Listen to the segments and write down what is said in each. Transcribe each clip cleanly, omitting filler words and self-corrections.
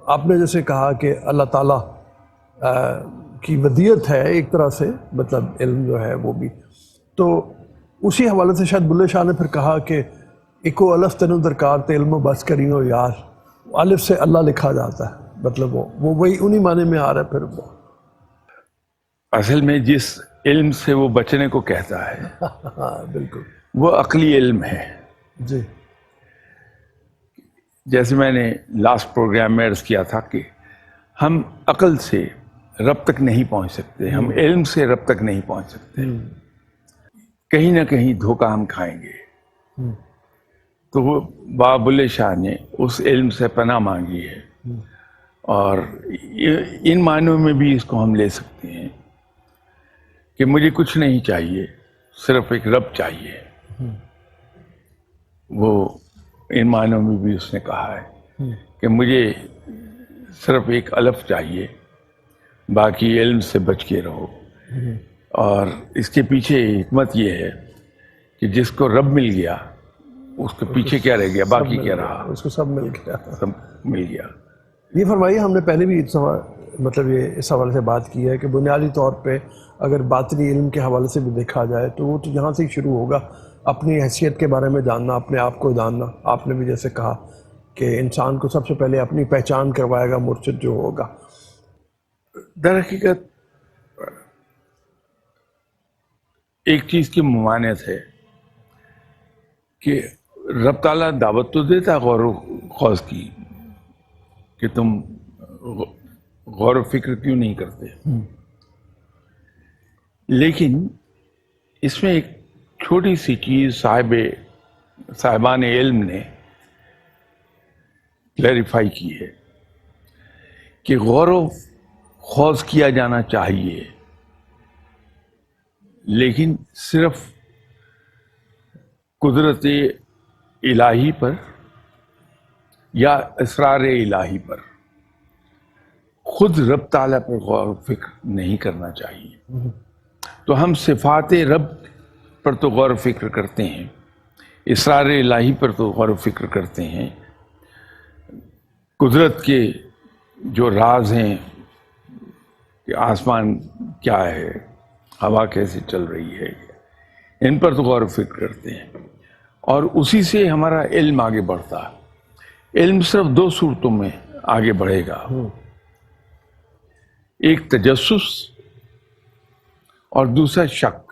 آپ نے جیسے کہا کہ اللہ تعالیٰ کی ودیت ہے ایک طرح سے، مطلب علم جو ہے وہ بھی، تو اسی حوالے سے شاید بلے شاہ نے پھر کہا کہ اکو الف تینوں درکار تے علم و بس کریو یار، الف سے اللہ لکھا جاتا ہے، مطلب وہ وہی انہی معنی میں آ رہا ہے پھر وہ اصل میں جس علم سے وہ بچنے کو کہتا ہے ہاں بالکل وہ عقلی علم ہے. جی جیسے میں نے لاسٹ پروگرام میں عرض کیا تھا کہ ہم عقل سے رب تک نہیں پہنچ سکتے، ہم علم سے رب تک نہیں پہنچ سکتے، کہیں نہ کہیں دھوکہ ہم کھائیں گے. تو وہ بابا بلے شاہ نے اس علم سے پناہ مانگی ہے، اور ان معنوں میں بھی اس کو ہم لے سکتے ہیں کہ مجھے کچھ نہیں چاہیے، صرف ایک رب چاہیے. وہ ان معنوں میں بھی اس نے کہا ہے کہ مجھے صرف ایک الف چاہیے، باقی علم سے بچ کے رہو. اور اس کے پیچھے حکمت یہ ہے کہ جس کو رب مل گیا اس کے پیچھے کیا رہ گیا، باقی کیا رہا، اس کو سب مل گیا. سب مل گیا. یہ فرمائیے، ہم نے پہلے بھی مطلب یہ اس حوالے سے بات کی ہے کہ بنیادی طور پہ اگر باطنی علم کے حوالے سے بھی دیکھا جائے تو وہ تو یہاں سے ہی شروع ہوگا، اپنی حیثیت کے بارے میں جاننا، اپنے آپ کو جاننا. آپ نے بھی جیسے کہا کہ انسان کو سب سے پہلے اپنی پہچان کروائے گا مرشد جو ہوگا. در حقیقت ایک چیز کی ممانعت ہے کہ رب تعالیٰ دعوت تو دیتا غور و خوض کی کہ تم غور و فکر کیوں نہیں کرتے، لیکن اس میں ایک چھوٹی سی چیز صاحبان علم نے کلیریفائی کی ہے کہ غور و خوض کیا جانا چاہیے، لیکن صرف قدرت الہی پر یا اسرار الہی پر، خود رب تعالیٰ پر غور و فکر نہیں کرنا چاہیے. تو ہم صفات رب پر تو غور و فکر کرتے ہیں، اسرار الہی پر تو غور و فکر کرتے ہیں، قدرت کے جو راز ہیں کہ آسمان کیا ہے، ہوا کیسے چل رہی ہے، ان پر تو غور و فکر کرتے ہیں، اور اسی سے ہمارا علم آگے بڑھتا ہے. علم صرف دو صورتوں میں آگے بڑھے گا، ایک تجسس اور دوسرا شک.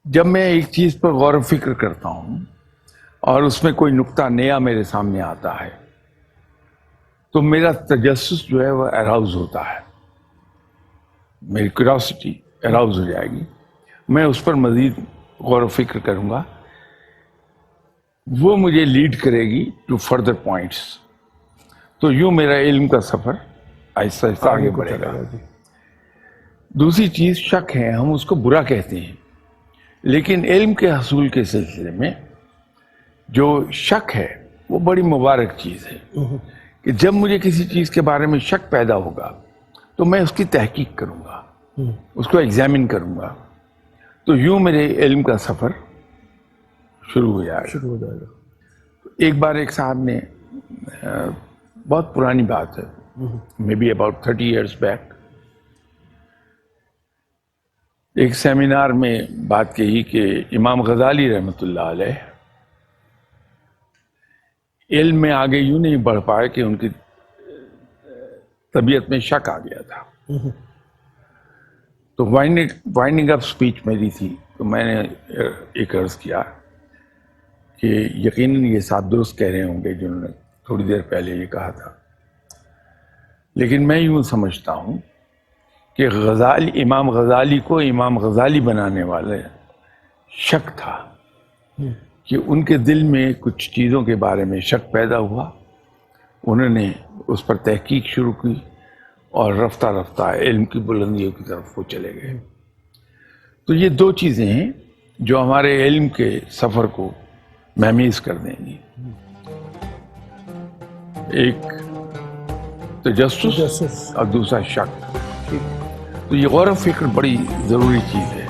جب میں ایک چیز پر غور و فکر کرتا ہوں اور اس میں کوئی نقطہ نیا میرے سامنے آتا ہے تو میرا تجسس جو ہے وہ اراؤز ہوتا ہے، میری کیوریاسٹی اراؤز ہو جائے گی، میں اس پر مزید غور و فکر کروں گا، وہ مجھے لیڈ کرے گی ٹو فردر پوائنٹس. تو یوں میرا علم کا سفر آہستہ آہستہ آگے بڑھے گا. دوسری چیز شک ہے، ہم اس کو برا کہتے ہیں، لیکن علم کے حصول کے سلسلے میں جو شک ہے وہ بڑی مبارک چیز ہے کہ جب مجھے کسی چیز کے بارے میں شک پیدا ہوگا تو میں اس کی تحقیق کروں گا، اس کو ایگزامن کروں گا، تو یوں میرے علم کا سفر شروع ہو جائے گا. ایک بار ایک صاحب نے، بہت پرانی بات ہے، may be about 30 years back, ایک سیمینار میں بات کہی کہ امام غزالی رحمۃ اللہ علیہ علم میں آگے یوں نہیں بڑھ پائے کہ ان کی طبیعت میں شک آ گیا تھا. تو وائنڈنگ اپ اسپیچ میری تھی، تو میں نے ایک عرض کیا کہ یقیناً یہ صاحب درست کہہ رہے ہوں گے جنہوں نے تھوڑی دیر پہلے یہ کہا تھا، لیکن میں یوں سمجھتا ہوں کہ امام غزالی کو امام غزالی بنانے والے شک تھا کہ ان کے دل میں کچھ چیزوں کے بارے میں شک پیدا ہوا، انہوں نے اس پر تحقیق شروع کی اور رفتہ رفتہ علم کی بلندیوں کی طرف وہ چلے گئے. تو یہ دو چیزیں ہیں جو ہمارے علم کے سفر کو مہمیز کر دیں گی، ایک تجسس اور دوسرا شک. تو یہ غور و فکر بڑی ضروری چیز ہے.